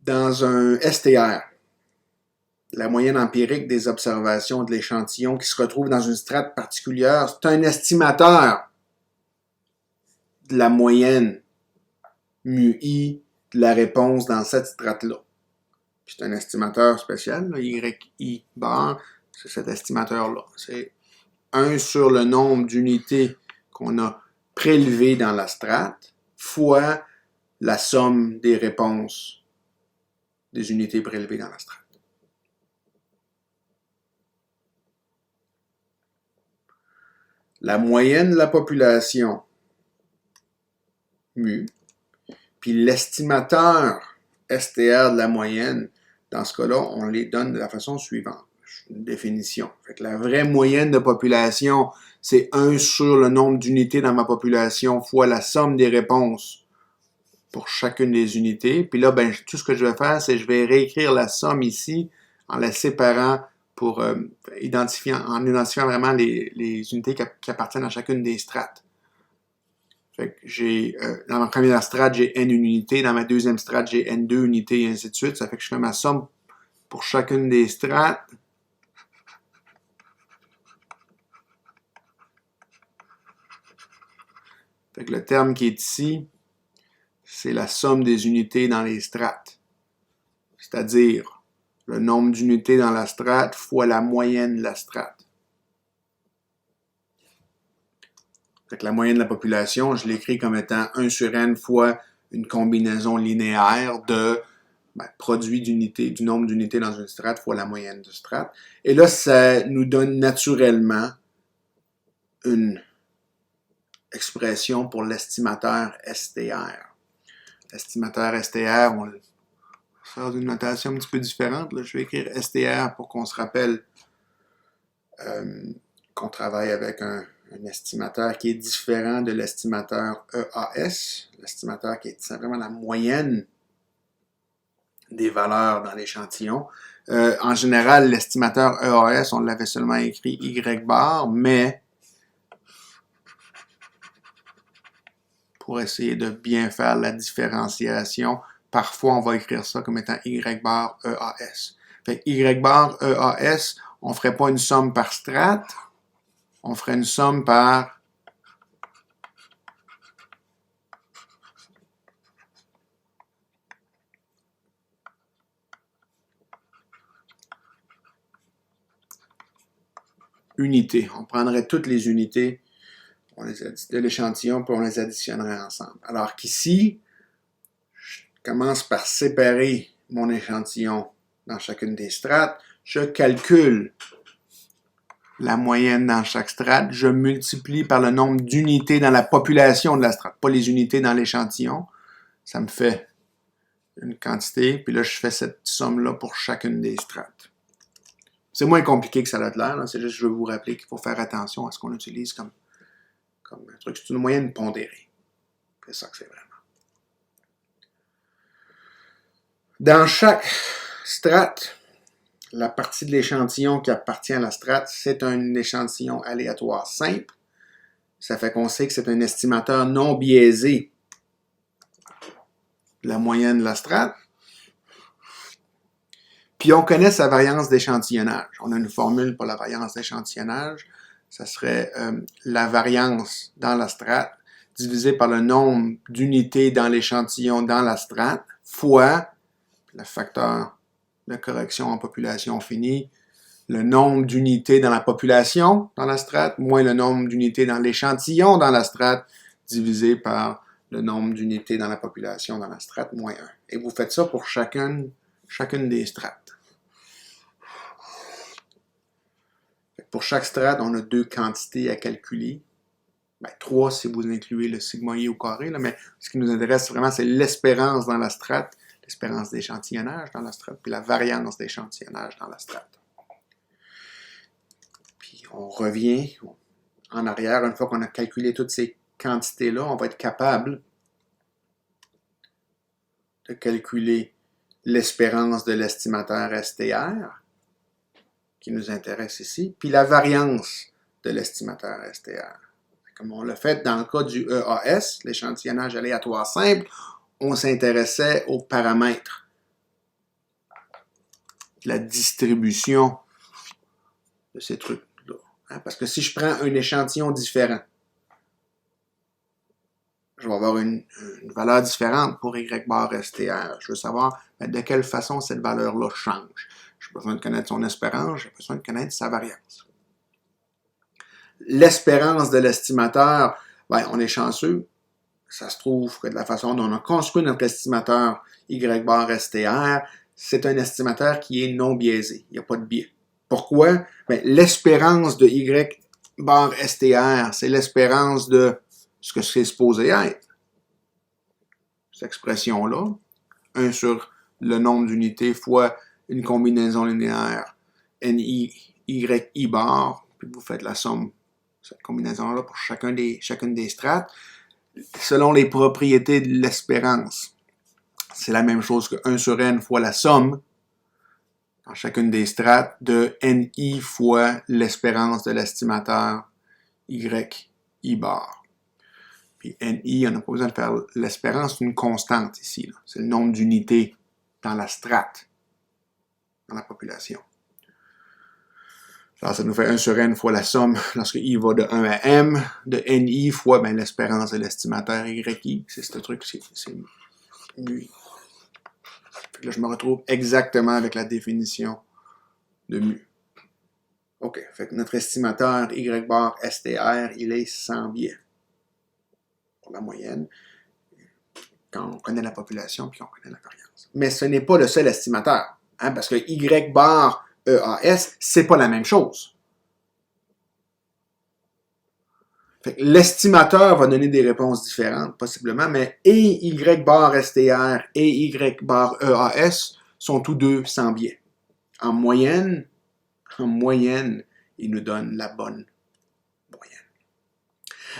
Dans un STR, la moyenne empirique des observations de l'échantillon qui se retrouve dans une strate particulière, c'est un estimateur de la moyenne mu-i de la réponse dans cette strate-là. C'est un estimateur spécial, là, YI bar, c'est cet estimateur-là. C'est 1 sur le nombre d'unités qu'on a prélevées dans la strate fois la somme des réponses des unités prélevées dans la strate. La moyenne de la population, mu, puis l'estimateur STR de la moyenne, dans ce cas-là, on les donne de la façon suivante. Une définition. Fait que la vraie moyenne de population, c'est 1 sur le nombre d'unités dans ma population fois la somme des réponses pour chacune des unités. Puis là, ben, tout ce que je vais faire, c'est que je vais réécrire la somme ici en la séparant pour identifiant vraiment les unités qui appartiennent à chacune des strates. Fait que j'ai, dans ma première strate, j'ai N unités, dans ma deuxième strate, j'ai N2 unités, et ainsi de suite. Ça fait que je fais ma somme pour chacune des strates. Fait que le terme qui est ici, c'est la somme des unités dans les strates. C'est-à-dire le nombre d'unités dans la strate fois la moyenne de la strate. Fait que la moyenne de la population, je l'écris comme étant 1 sur n fois une combinaison linéaire de produit d'unités, du nombre d'unités dans une strate fois la moyenne de strate. Et là, ça nous donne naturellement une expression pour l'estimateur STR. L'estimateur STR, on va faire d'une notation un petit peu différente. Là, je vais écrire STR pour qu'on se rappelle qu'on travaille avec un estimateur qui est différent de l'estimateur EAS, l'estimateur qui est simplement la moyenne des valeurs dans l'échantillon. En général, l'estimateur EAS, on l'avait seulement écrit Y bar, mais pour essayer de bien faire la différenciation, parfois on va écrire ça comme étant Y bar EAS. Fait Y bar EAS, on ne ferait pas une somme par strate, on ferait une somme par unité. On prendrait toutes les unités de l'échantillon puis on les additionnerait ensemble. Alors qu'ici, je commence par séparer mon échantillon dans chacune des strates. Je calcule la moyenne dans chaque strate. Je multiplie par le nombre d'unités dans la population de la strate, pas les unités dans l'échantillon. Ça me fait une quantité. Puis là, je fais cette somme-là pour chacune des strates. C'est moins compliqué que ça a l'air. C'est juste que je veux vous rappeler qu'il faut faire attention à ce qu'on utilise comme un truc. C'est une moyenne pondérée. C'est ça que c'est vraiment. Dans chaque strate, la partie de l'échantillon qui appartient à la strate, c'est un échantillon aléatoire simple. Ça fait qu'on sait que c'est un estimateur non biaisé de la moyenne de la strate. Puis on connaît sa variance d'échantillonnage. On a une formule pour la variance d'échantillonnage. Ça serait la variance dans la strate divisée par le nombre d'unités dans l'échantillon dans la strate fois le facteur de correction en population finie, le nombre d'unités dans la population dans la strate, moins le nombre d'unités dans l'échantillon dans la strate, divisé par le nombre d'unités dans la population dans la strate, moins 1. Et vous faites ça pour chacune des strates. Pour chaque strate, on a 2 quantités à calculer. 3 si vous incluez le sigma i au carré, là, mais ce qui nous intéresse vraiment, c'est l'espérance dans la strate, l'espérance d'échantillonnage dans la strate, puis la variance d'échantillonnage dans la strate. Puis on revient en arrière, une fois qu'on a calculé toutes ces quantités-là, on va être capable de calculer l'espérance de l'estimateur STR, qui nous intéresse ici, puis la variance de l'estimateur STR. Comme on l'a fait dans le cas du EAS, l'échantillonnage aléatoire simple, on s'intéressait aux paramètres la distribution de ces trucs-là. Hein? Parce que si je prends un échantillon différent, je vais avoir une valeur différente pour Y bar STR. Je veux savoir de quelle façon cette valeur-là change. J'ai besoin de connaître son espérance, j'ai besoin de connaître sa variance. L'espérance de l'estimateur, ben, on est chanceux. Ça se trouve que de la façon dont on a construit notre estimateur Y bar STR, c'est un estimateur qui est non biaisé. Il n'y a pas de biais. Pourquoi? Ben, l'espérance de Y bar STR, c'est l'espérance de ce que c'est supposé être. Cette expression-là, 1 sur le nombre d'unités fois une combinaison linéaire NI, Y, I bar, puis vous faites la somme, cette combinaison-là pour chacune des strates, selon les propriétés de l'espérance. C'est la même chose que 1 sur N fois la somme, dans chacune des strates, de NI fois l'espérance de l'estimateur Y, I bar. Puis NI, on n'a pas besoin de faire l'espérance, c'est une constante ici. C'est le nombre d'unités dans la strate, dans la population. Alors, ça nous fait 1 sur N fois la somme lorsque I va de 1 à M, de NI fois ben, l'espérance de l'estimateur YI. C'est ce truc, c'est mu. Là, je me retrouve exactement avec la définition de mu. OK. Fait que notre estimateur Y bar STR, il est sans biais. Pour la moyenne, quand on connaît la population puis qu'on connaît la variance. Mais ce n'est pas le seul estimateur. Hein, parce que Y bar EAS, c'est pas la même chose. L'estimateur va donner des réponses différentes, possiblement, mais et Y bar STR et Y bar EAS sont tous deux sans biais. En moyenne, ils nous donnent la bonne moyenne.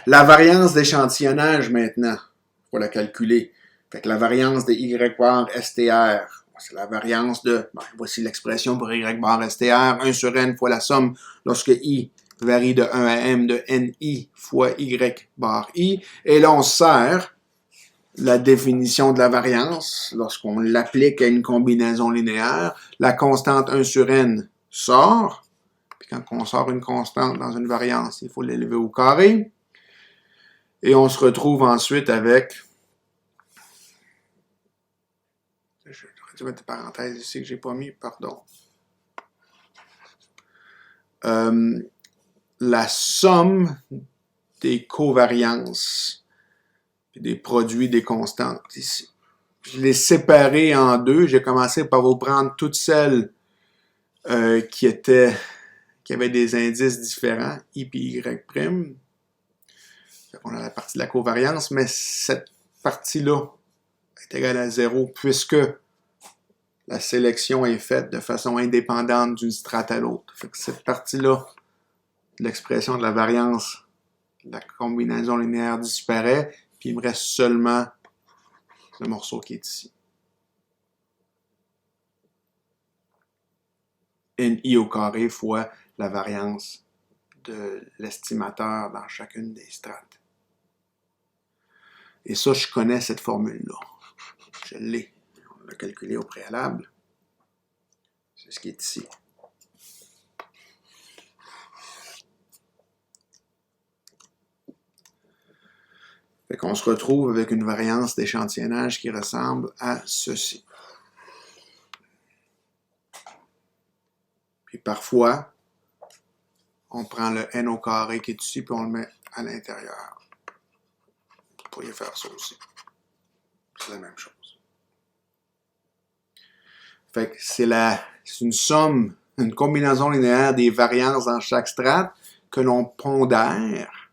La variance d'échantillonnage, maintenant, il faut la calculer. Fait que la variance de Y bar STR, c'est la variance de, voici l'expression pour Y bar STR, 1 sur N fois la somme lorsque I varie de 1 à M de NI fois Y bar I. Et là, on sert la définition de la variance lorsqu'on l'applique à une combinaison linéaire. La constante 1 sur N sort. Puis quand on sort une constante dans une variance, il faut l'élever au carré. Et on se retrouve ensuite avec... Je vais mettre des parenthèses ici que j'ai pas mis, pardon. La somme des covariances et des produits des constantes ici. Je l'ai séparé en deux. J'ai commencé par vous prendre toutes celles qui avaient des indices différents, I et Y'. On a la partie de la covariance, mais cette partie-là est égale à 0 puisque la sélection est faite de façon indépendante d'une strate à l'autre. Cette partie-là de l'expression de la variance, de la combinaison linéaire disparaît, puis il me reste seulement le morceau qui est ici. NI au carré fois la variance de l'estimateur dans chacune des strates. Et ça, je connais cette formule-là. Je l'ai. On l'a calculé au préalable. C'est ce qui est ici. Fait qu'on se retrouve avec une variance d'échantillonnage qui ressemble à ceci. Puis parfois, on prend le n au carré qui est ici, puis on le met à l'intérieur. Vous pourriez faire ça aussi. C'est la même chose. Fait que c'est une somme, une combinaison linéaire des variances dans chaque strate que l'on pondère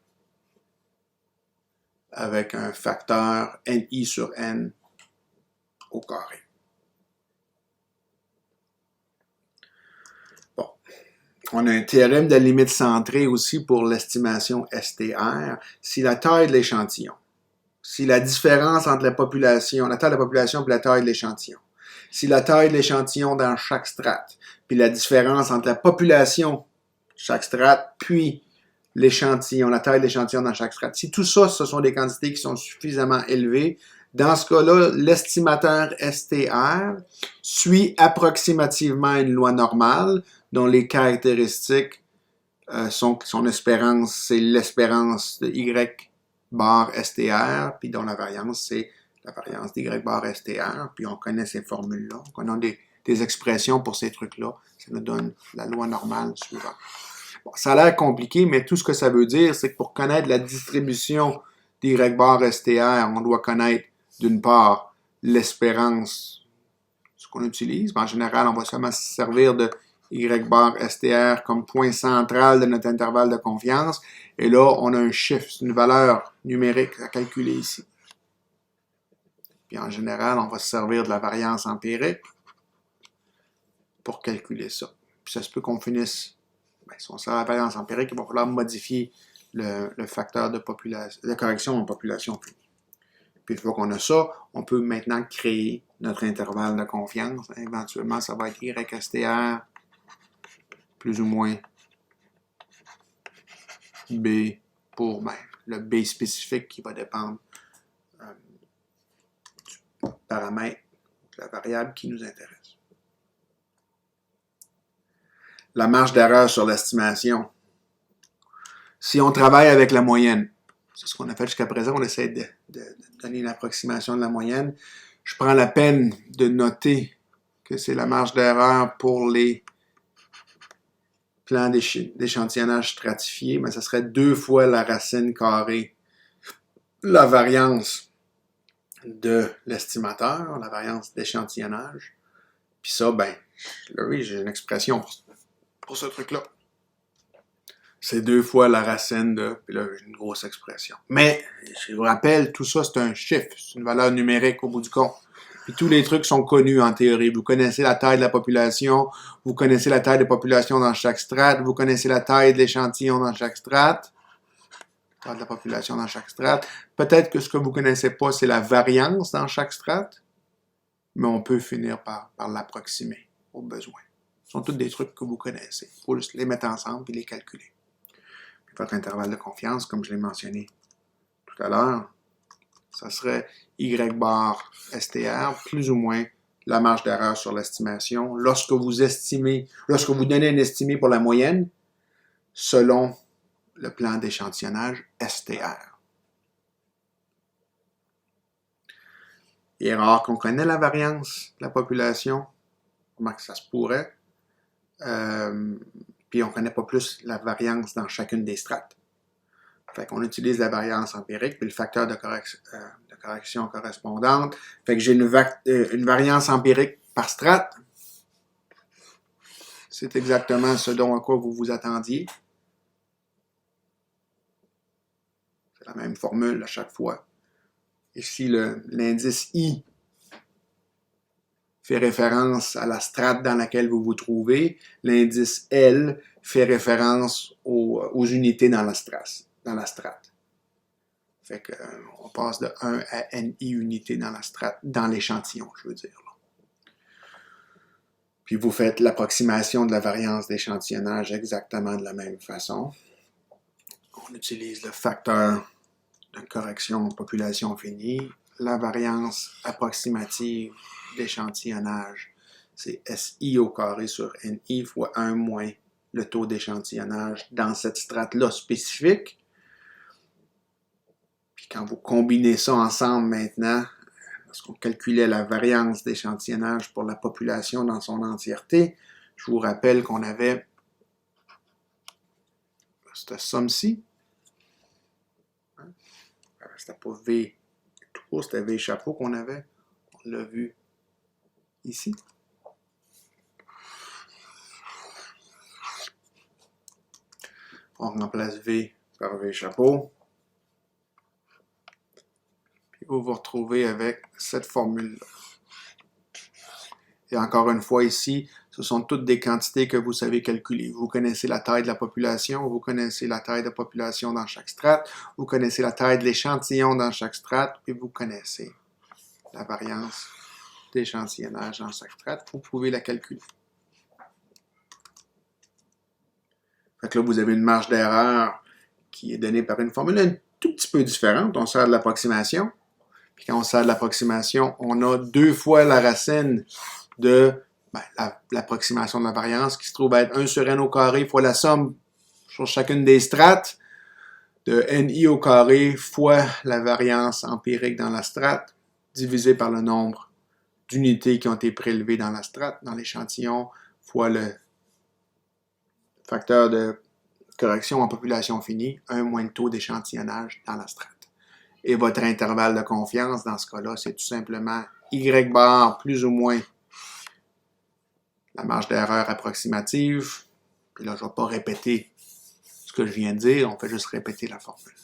avec un facteur NI sur N au carré. Bon. On a un théorème de limite centrée aussi pour l'estimation STR. Si la taille de l'échantillon, si la différence entre la taille de la population et la taille de l'échantillon, si la taille de l'échantillon dans chaque strate, puis la différence entre la population de chaque strate, puis l'échantillon, la taille de l'échantillon dans chaque strate. Si tout ça, ce sont des quantités qui sont suffisamment élevées, Dans ce cas-là, l'estimateur STR suit approximativement une loi normale dont les caractéristiques sont son espérance, c'est l'espérance de Y bar STR, puis dont la variance, c'est la variance d'Y bar STR, puis on connaît ces formules-là. On a des expressions pour ces trucs-là. Ça nous donne la loi normale suivante. Bon, ça a l'air compliqué, mais tout ce que ça veut dire, c'est que pour connaître la distribution d'Y bar STR, on doit connaître, d'une part, l'espérance, ce qu'on utilise. En général, on va seulement se servir de Y bar STR comme point central de notre intervalle de confiance. Et là, on a un chiffre, c'est une valeur numérique à calculer ici. Puis en général, on va se servir de la variance empirique pour calculer ça. Puis ça se peut qu'on finisse, si on sert de la variance empirique, il va falloir modifier le facteur de correction en population finie. Puis une fois qu'on a ça, on peut maintenant créer notre intervalle de confiance. Éventuellement, ça va être YSTR plus ou moins B pour le B spécifique qui va dépendre du paramètre, de la variable qui nous intéresse. La marge d'erreur sur l'estimation. Si on travaille avec la moyenne, c'est ce qu'on a fait jusqu'à présent, on essaie de donner une approximation de la moyenne. Je prends la peine de noter que c'est la marge d'erreur pour les plans d'échantillonnage stratifiés, mais ça serait 2 fois la racine carrée, la variance de l'estimateur, la variance d'échantillonnage. Puis ça, là, oui, j'ai une expression pour ce truc-là. C'est 2 fois la racine de, puis là, j'ai une grosse expression. Mais, je vous rappelle, tout ça, c'est un chiffre, c'est une valeur numérique au bout du compte. Puis tous les trucs sont connus en théorie. Vous connaissez la taille de la population, vous connaissez la taille de population dans chaque strate, vous connaissez la taille de l'échantillon dans chaque strate, la taille de la population dans chaque strate. Peut-être que ce que vous ne connaissez pas, c'est la variance dans chaque strate, mais on peut finir par l'approximer au besoin. Ce sont tous des trucs que vous connaissez. Il faut juste les mettre ensemble et les calculer. Puis votre intervalle de confiance, comme je l'ai mentionné tout à l'heure, ça serait Y bar STR plus ou moins la marge d'erreur sur l'estimation lorsque vous donnez un estimé pour la moyenne selon le plan d'échantillonnage STR. Il est rare qu'on connaisse la variance de la population, comment que ça se pourrait, puis on ne connaît pas plus la variance dans chacune des strates. Fait qu'on utilise la variance empirique puis le facteur de correction correspondante. Fait que j'ai une variance empirique par strate. C'est exactement ce dont à quoi vous vous attendiez. C'est la même formule à chaque fois. Ici, l'indice I fait référence à la strate dans laquelle vous vous trouvez. L'indice L fait référence aux unités dans la strate. Fait qu'on passe de 1 à NI unités dans la strate, dans l'échantillon, je veux dire. Là. Puis vous faites l'approximation de la variance d'échantillonnage exactement de la même façon. On utilise le facteur de correction population finie. La variance approximative d'échantillonnage, c'est SI au carré sur NI fois 1 moins le taux d'échantillonnage dans cette strate-là spécifique. Puis quand vous combinez ça ensemble maintenant, parce qu'on calculait la variance d'échantillonnage pour la population dans son entièreté, je vous rappelle qu'on avait cette somme-ci. C'était pas V tout court, c'était V chapeau qu'on avait. On l'a vu ici. On remplace V par V chapeau. Puis vous vous retrouvez avec cette formule-là. Et encore une fois ici, ce sont toutes des quantités que vous savez calculer. Vous connaissez la taille de la population, vous connaissez la taille de population dans chaque strate, vous connaissez la taille de l'échantillon dans chaque strate, et vous connaissez la variance d'échantillonnage dans chaque strate. Vous pouvez la calculer. Fait que là, vous avez une marge d'erreur qui est donnée par une formule un tout petit peu différente. On sert de l'approximation. Puis quand on sert de l'approximation, on a 2 fois la racine de l'approximation de la variance qui se trouve être 1 sur n au carré fois la somme sur chacune des strates de ni au carré fois la variance empirique dans la strate divisé par le nombre d'unités qui ont été prélevées dans la strate, dans l'échantillon, fois le facteur de correction en population finie, 1 moins le taux d'échantillonnage dans la strate. Et votre intervalle de confiance, dans ce cas-là, c'est tout simplement y bar plus ou moins la marge d'erreur approximative. Puis là, je ne vais pas répéter ce que je viens de dire, on fait juste répéter la formule.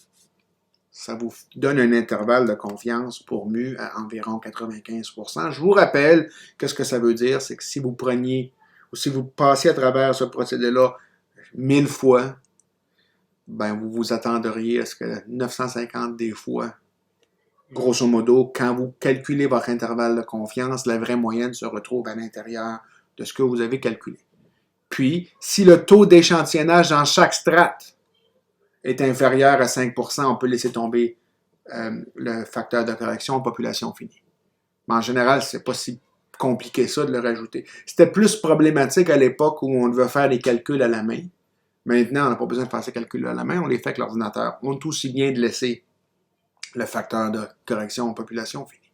Ça vous donne un intervalle de confiance pour mu à environ 95%. Je vous rappelle que ce que ça veut dire, c'est que si vous preniez ou si vous passiez à travers ce procédé-là 1000 fois, ben vous vous attendriez à ce que 950 des fois, grosso modo, quand vous calculez votre intervalle de confiance, la vraie moyenne se retrouve à l'intérieur de ce que vous avez calculé. Puis, si le taux d'échantillonnage dans chaque strate est inférieur à 5%, on peut laisser tomber le facteur de correction en population finie. Mais en général, c'est pas si compliqué ça de le rajouter. C'était plus problématique à l'époque où on devait faire des calculs à la main. Maintenant, on n'a pas besoin de faire ces calculs à la main, on les fait avec l'ordinateur. On est aussi bien de laisser le facteur de correction en population finie.